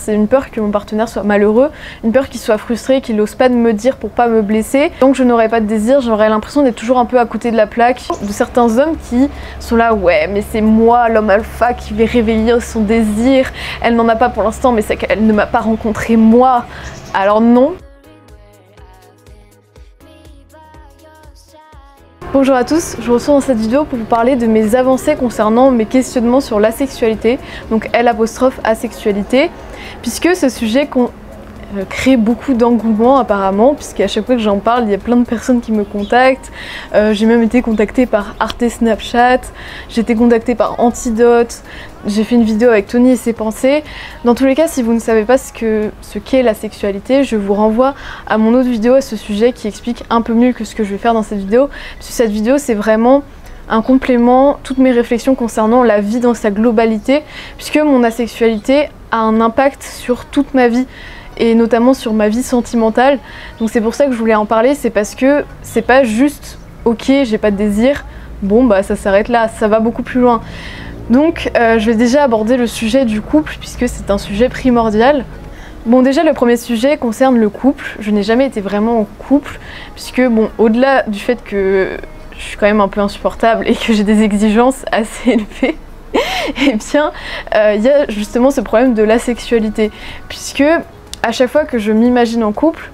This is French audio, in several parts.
C'est une peur que mon partenaire soit malheureux, une peur qu'il soit frustré, qu'il n'ose pas de me dire pour pas me blesser. Donc je n'aurais pas de désir, j'aurais l'impression d'être toujours un peu à côté de la plaque. De certains hommes qui sont là, ouais mais c'est moi l'homme alpha qui vais réveiller son désir. Elle n'en a pas pour l'instant mais c'est qu'elle ne m'a pas rencontré moi. Alors non. Bonjour à tous, je vous retrouve dans cette vidéo pour vous parler de mes avancées concernant mes questionnements sur l'asexualité, donc L'(asexualité), puisque ce sujet crée beaucoup d'engouement apparemment, puisqu'à chaque fois que j'en parle, il y a plein de personnes qui me contactent. J'ai même été contactée par Arte Snapchat, j'ai été contactée par Antidote, j'ai fait une vidéo avec Tony et ses pensées. Dans tous les cas, si vous ne savez pas ce qu'est la sexualité, je vous renvoie à mon autre vidéo à ce sujet qui explique un peu mieux que ce que je vais faire dans cette vidéo, puisque cette vidéo c'est vraiment un complément, toutes mes réflexions concernant la vie dans sa globalité, puisque mon asexualité a un impact sur toute ma vie, et notamment sur ma vie sentimentale. Donc c'est pour ça que je voulais en parler, c'est parce que c'est pas juste ok j'ai pas de désir, bon bah ça s'arrête là, ça va beaucoup plus loin. Donc je vais déjà aborder le sujet du couple puisque c'est un sujet primordial. Bon déjà le premier sujet concerne le couple, je n'ai jamais été vraiment en couple puisque bon au-delà du fait que je suis quand même un peu insupportable et que j'ai des exigences assez élevées, et bien il y a justement ce problème de l'asexualité puisque à chaque fois que je m'imagine en couple,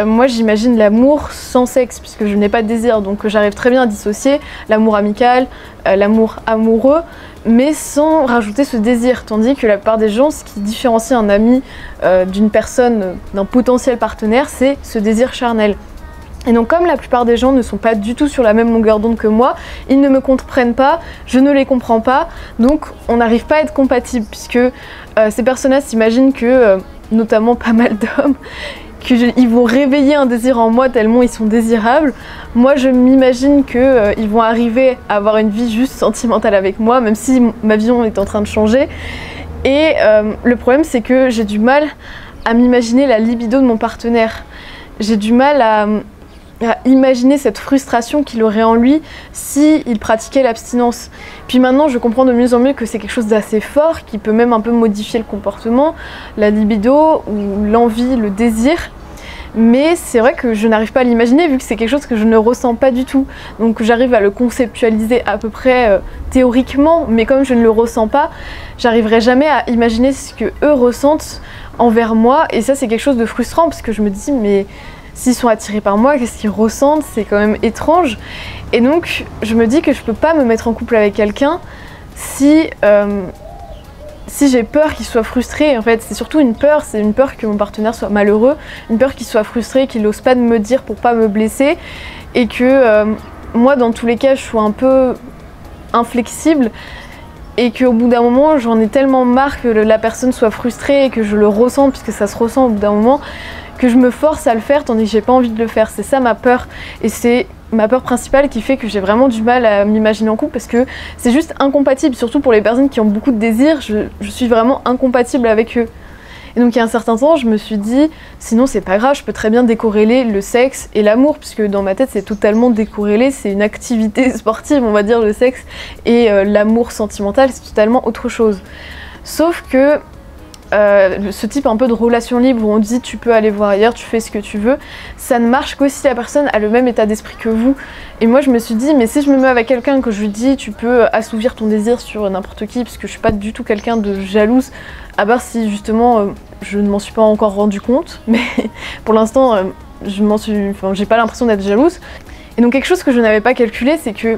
moi j'imagine l'amour sans sexe puisque je n'ai pas de désir, donc j'arrive très bien à dissocier l'amour amical, l'amour amoureux, mais sans rajouter ce désir, tandis que la plupart des gens, ce qui différencie un ami d'une personne, d'un potentiel partenaire, c'est ce désir charnel. Et donc comme la plupart des gens ne sont pas du tout sur la même longueur d'onde que moi, ils ne me comprennent pas, je ne les comprends pas, donc on n'arrive pas à être compatibles puisque ces personnes-là s'imaginent que, notamment pas mal d'hommes, qu'ils vont réveiller un désir en moi tellement ils sont désirables. Moi je m'imagine qu'ils vont arriver à avoir une vie juste sentimentale avec moi, même si ma vision est en train de changer. Et le problème c'est que j'ai du mal à m'imaginer la libido de mon partenaire. J'ai du mal à imaginer cette frustration qu'il aurait en lui s'il pratiquait l'abstinence. Puis maintenant je comprends de mieux en mieux que c'est quelque chose d'assez fort qui peut même un peu modifier le comportement, la libido ou l'envie, le désir, mais c'est vrai que je n'arrive pas à l'imaginer vu que c'est quelque chose que je ne ressens pas du tout. Donc j'arrive à le conceptualiser à peu près théoriquement, mais comme je ne le ressens pas, j'arriverai jamais à imaginer ce que eux ressentent envers moi, et ça c'est quelque chose de frustrant parce que je me dis mais s'ils sont attirés par moi, qu'est-ce qu'ils ressentent? C'est quand même étrange. Et donc, je me dis que je peux pas me mettre en couple avec quelqu'un si j'ai peur qu'il soit frustré. En fait, c'est surtout une peur, c'est une peur que mon partenaire soit malheureux, une peur qu'il soit frustré, qu'il n'ose pas de me dire pour pas me blesser, et que moi, dans tous les cas, je sois un peu inflexible, et qu'au bout d'un moment, j'en ai tellement marre que la personne soit frustrée et que je le ressens, puisque ça se ressent au bout d'un moment, que je me force à le faire tandis que j'ai pas envie de le faire. C'est ça ma peur, et c'est ma peur principale qui fait que j'ai vraiment du mal à m'imaginer en couple parce que c'est juste incompatible, surtout pour les personnes qui ont beaucoup de désirs, je suis vraiment incompatible avec eux. Et donc il y a un certain temps je me suis dit sinon c'est pas grave, je peux très bien décorréler le sexe et l'amour, puisque dans ma tête c'est totalement décorrélé, c'est une activité sportive on va dire le sexe, et l'amour sentimental c'est totalement autre chose. Sauf que ce type un peu de relation libre où on dit tu peux aller voir ailleurs, tu fais ce que tu veux, ça ne marche que si la personne a le même état d'esprit que vous. Et moi je me suis dit mais si je me mets avec quelqu'un que je lui dis tu peux assouvir ton désir sur n'importe qui, parce que je suis pas du tout quelqu'un de jalouse, à part si justement je ne m'en suis pas encore rendu compte, mais pour l'instant j'ai pas l'impression d'être jalouse. Et donc quelque chose que je n'avais pas calculé, c'est que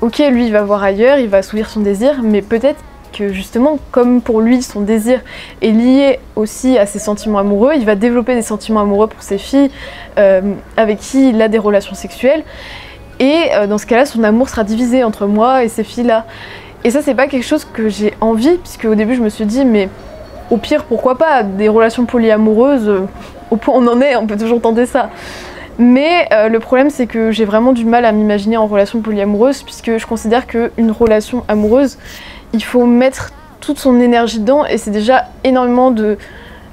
ok lui il va voir ailleurs, il va assouvir son désir, mais peut-être que justement, comme pour lui son désir est lié aussi à ses sentiments amoureux, il va développer des sentiments amoureux pour ses filles avec qui il a des relations sexuelles, et dans ce cas-là son amour sera divisé entre moi et ces filles-là. Et ça c'est pas quelque chose que j'ai envie, puisque au début je me suis dit mais au pire pourquoi pas des relations polyamoureuses, au point où on en est, on peut toujours tenter ça. Mais le problème c'est que j'ai vraiment du mal à m'imaginer en relation polyamoureuse, puisque je considère qu'une relation amoureuse, il faut mettre toute son énergie dedans, et c'est déjà énormément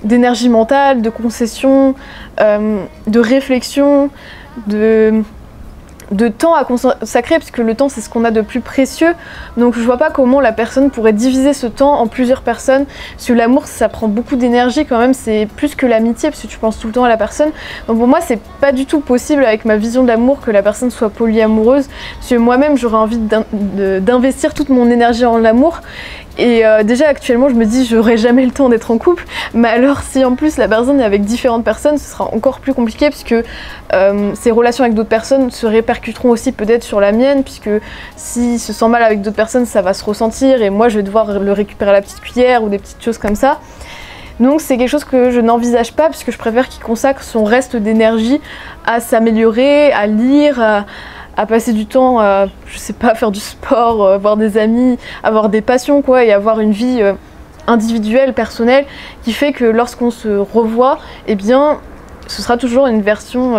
d'énergie mentale, de concession, de réflexion, de temps à consacrer, puisque le temps c'est ce qu'on a de plus précieux, donc je vois pas comment la personne pourrait diviser ce temps en plusieurs personnes, parce que l'amour ça prend beaucoup d'énergie quand même, c'est plus que l'amitié, parce que tu penses tout le temps à la personne, donc pour moi c'est pas du tout possible avec ma vision de l'amour que la personne soit polyamoureuse, parce que moi-même j'aurais envie d'investir toute mon énergie en l'amour, et déjà actuellement je me dis j'aurai jamais le temps d'être en couple, mais alors si en plus la personne est avec différentes personnes, ce sera encore plus compliqué, puisque ces relations avec d'autres personnes se répercuteront aussi peut-être sur la mienne, puisque s'il se sent mal avec d'autres personnes ça va se ressentir, et moi je vais devoir le récupérer à la petite cuillère ou des petites choses comme ça. Donc c'est quelque chose que je n'envisage pas, puisque je préfère qu'il consacre son reste d'énergie à s'améliorer, à lire, à passer du temps, je sais pas, faire du sport, voir des amis, avoir des passions quoi, et avoir une vie individuelle, personnelle, qui fait que lorsqu'on se revoit, eh bien ce sera toujours une version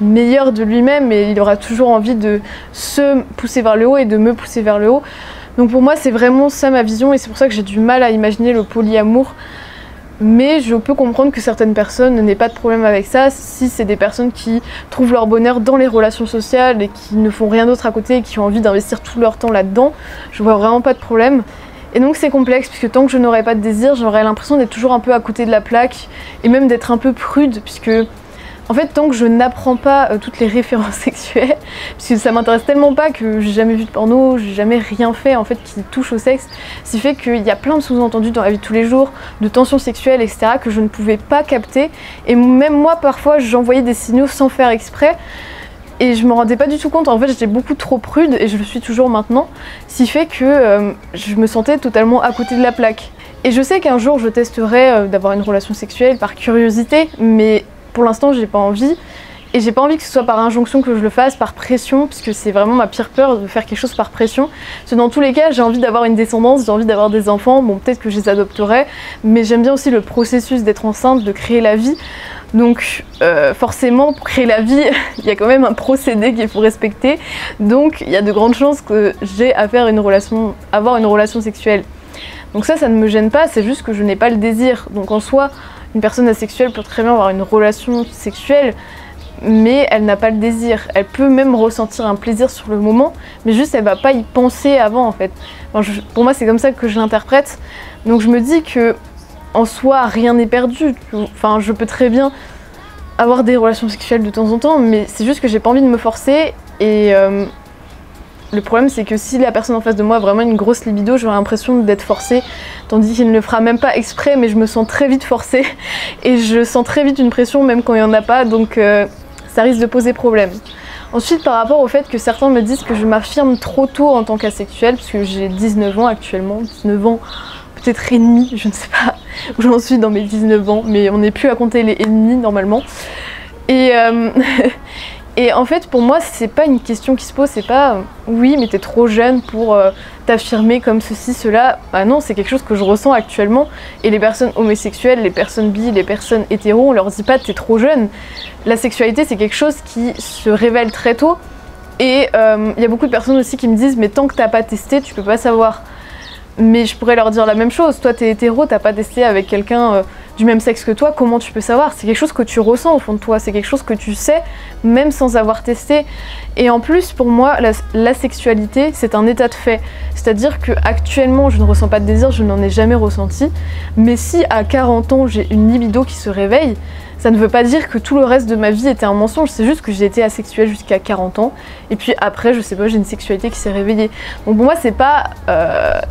meilleure de lui-même, et il aura toujours envie de se pousser vers le haut et de me pousser vers le haut. Donc pour moi c'est vraiment ça ma vision, et c'est pour ça que j'ai du mal à imaginer le polyamour. Mais je peux comprendre que certaines personnes n'aient pas de problème avec ça, si c'est des personnes qui trouvent leur bonheur dans les relations sociales et qui ne font rien d'autre à côté et qui ont envie d'investir tout leur temps là-dedans, je vois vraiment pas de problème. Et donc c'est complexe, puisque tant que je n'aurai pas de désir, j'aurai l'impression d'être toujours un peu à côté de la plaque, et même d'être un peu prude, puisque en fait tant que je n'apprends pas toutes les références sexuelles, puisque ça m'intéresse tellement pas que j'ai jamais vu de porno, j'ai jamais rien fait en fait qui touche au sexe, ce qui fait qu'il y a plein de sous-entendus dans la vie de tous les jours, de tensions sexuelles etc. que je ne pouvais pas capter, et même moi parfois j'envoyais des signaux sans faire exprès, et je me rendais pas du tout compte. En fait j'étais beaucoup trop prude, et je le suis toujours maintenant, ce qui fait que je me sentais totalement à côté de la plaque. Et je sais qu'un jour je testerai d'avoir une relation sexuelle par curiosité, mais pour l'instant j'ai pas envie, et j'ai pas envie que ce soit par injonction que je le fasse, par pression, puisque c'est vraiment ma pire peur de faire quelque chose par pression. Parce que dans tous les cas j'ai envie d'avoir une descendance, j'ai envie d'avoir des enfants, bon peut-être que je les adopterai, mais j'aime bien aussi le processus d'être enceinte, de créer la vie. Donc forcément pour créer la vie il y a quand même un procédé qu'il faut respecter, donc il y a de grandes chances que j'ai à faire avoir une relation sexuelle. Donc ça ne me gêne pas, c'est juste que je n'ai pas le désir. Donc en soi une personne asexuelle peut très bien avoir une relation sexuelle, mais elle n'a pas le désir. Elle peut même ressentir un plaisir sur le moment, mais juste elle va pas y penser avant en fait. Enfin, pour moi c'est comme ça que je l'interprète. Donc je me dis que en soi rien n'est perdu. Enfin je peux très bien avoir des relations sexuelles de temps en temps, mais c'est juste que j'ai pas envie de me forcer, et le problème c'est que si la personne en face de moi a vraiment une grosse libido, j'aurai l'impression d'être forcée, tandis qu'il ne le fera même pas exprès, mais je me sens très vite forcée, et je sens très vite une pression même quand il n'y en a pas, donc ça risque de poser problème. Ensuite par rapport au fait que certains me disent que je m'affirme trop tôt en tant qu'asexuelle, parce que j'ai 19 ans actuellement, 19 ans peut-être et demi, je ne sais pas où j'en suis dans mes 19 ans, mais on n'est plus à compter les ennemis normalement. Et en fait pour moi c'est pas une question qui se pose, c'est pas oui mais t'es trop jeune pour t'affirmer comme ceci, cela. Bah non, c'est quelque chose que je ressens actuellement, et les personnes homosexuelles, les personnes bi, les personnes hétéros, on leur dit pas t'es trop jeune. La sexualité c'est quelque chose qui se révèle très tôt, et il y a beaucoup de personnes aussi qui me disent mais tant que t'as pas testé tu peux pas savoir. Mais je pourrais leur dire la même chose, toi t'es hétéro, t'as pas testé avec quelqu'un du même sexe que toi, comment tu peux savoir? C'est quelque chose que tu ressens au fond de toi, c'est quelque chose que tu sais même sans avoir testé. Et en plus pour moi la sexualité c'est un état de fait, c'est-à-dire que actuellement je ne ressens pas de désir, je n'en ai jamais ressenti, mais si à 40 ans j'ai une libido qui se réveille, ça ne veut pas dire que tout le reste de ma vie était un mensonge, c'est juste que j'ai été asexuelle jusqu'à 40 ans, et puis après, je sais pas, j'ai une sexualité qui s'est réveillée. Donc pour moi, c'est pas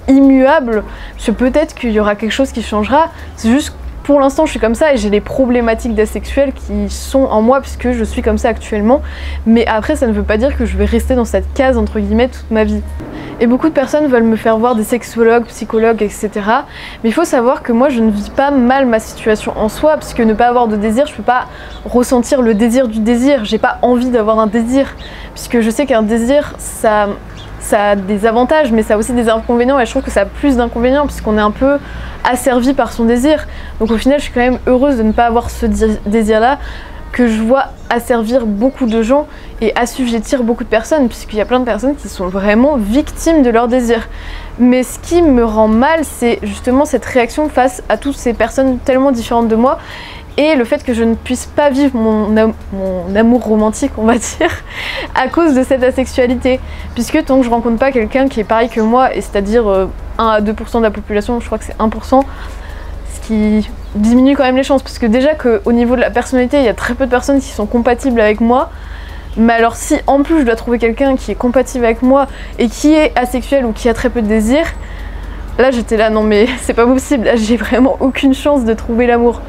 immuable, parce que peut-être qu'il y aura quelque chose qui changera, c'est juste pour l'instant je suis comme ça, et j'ai les problématiques d'asexuel qui sont en moi puisque je suis comme ça actuellement, mais après ça ne veut pas dire que je vais rester dans cette case entre guillemets toute ma vie. Et beaucoup de personnes veulent me faire voir des sexologues, psychologues, etc. Mais il faut savoir que moi je ne vis pas mal ma situation en soi, puisque ne pas avoir de désir, je peux pas ressentir le désir du désir, j'ai pas envie d'avoir un désir, puisque je sais qu'un désir ça a des avantages mais ça a aussi des inconvénients, et je trouve que ça a plus d'inconvénients puisqu'on est un peu asservi par son désir. Donc au final je suis quand même heureuse de ne pas avoir ce désir là, que je vois asservir beaucoup de gens et assujettir beaucoup de personnes, puisqu'il y a plein de personnes qui sont vraiment victimes de leurs désirs. Mais ce qui me rend mal, c'est justement cette réaction face à toutes ces personnes tellement différentes de moi, et le fait que je ne puisse pas vivre mon amour romantique, on va dire, à cause de cette asexualité. Puisque tant que je rencontre pas quelqu'un qui est pareil que moi, et c'est-à-dire 1 à 2% de la population, je crois que c'est 1%, ce qui diminue quand même les chances, parce que déjà qu'au niveau de la personnalité, il y a très peu de personnes qui sont compatibles avec moi. Mais alors si en plus je dois trouver quelqu'un qui est compatible avec moi et qui est asexuel ou qui a très peu de désir, là j'étais là, non mais c'est pas possible, là j'ai vraiment aucune chance de trouver l'amour.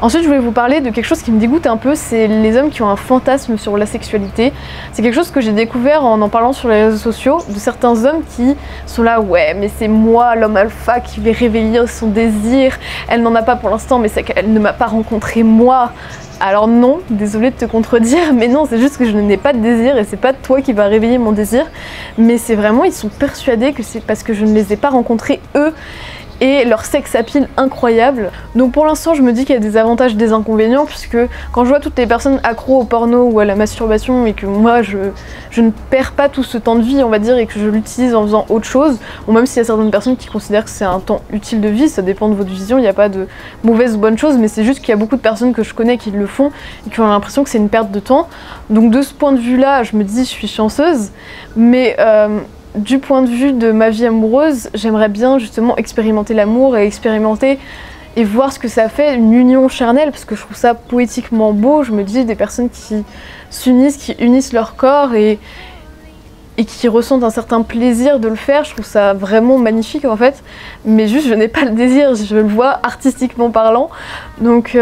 Ensuite, je voulais vous parler de quelque chose qui me dégoûte un peu, c'est les hommes qui ont un fantasme sur la sexualité. C'est quelque chose que j'ai découvert en parlant sur les réseaux sociaux, de certains hommes qui sont là, ouais, mais c'est moi, l'homme alpha, qui vais réveiller son désir. Elle n'en a pas pour l'instant, mais c'est qu'elle ne m'a pas rencontré moi. Alors non, désolée de te contredire, mais non, c'est juste que je n'ai pas de désir et c'est pas toi qui va réveiller mon désir. Mais c'est vraiment, ils sont persuadés que c'est parce que je ne les ai pas rencontrés eux, et leur sex appeal incroyable. Donc pour l'instant je me dis qu'il y a des avantages, des inconvénients, puisque quand je vois toutes les personnes accros au porno ou à la masturbation et que moi je ne perds pas tout ce temps de vie on va dire et que je l'utilise en faisant autre chose, ou même s'il y a certaines personnes qui considèrent que c'est un temps utile de vie, ça dépend de votre vision, il n'y a pas de mauvaise ou bonne chose, mais c'est juste qu'il y a beaucoup de personnes que je connais qui le font et qui ont l'impression que c'est une perte de temps. Donc de ce point de vue là je me dis je suis chanceuse, mais du point de vue de ma vie amoureuse, j'aimerais bien justement expérimenter l'amour et expérimenter et voir ce que ça fait, une union charnelle, parce que je trouve ça poétiquement beau. Je me dis des personnes qui s'unissent, qui unissent leur corps et qui ressentent un certain plaisir de le faire, je trouve ça vraiment magnifique en fait. Mais juste je n'ai pas le désir, je le vois artistiquement parlant. Donc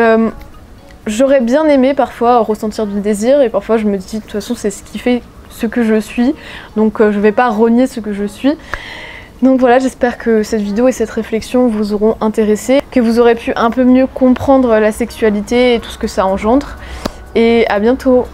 j'aurais bien aimé parfois ressentir du désir et parfois je me dis de toute façon c'est ce qui fait ce que je suis, donc je vais pas renier ce que je suis. Donc voilà, j'espère que cette vidéo et cette réflexion vous auront intéressé, que vous aurez pu un peu mieux comprendre la sexualité et tout ce que ça engendre. Et à bientôt!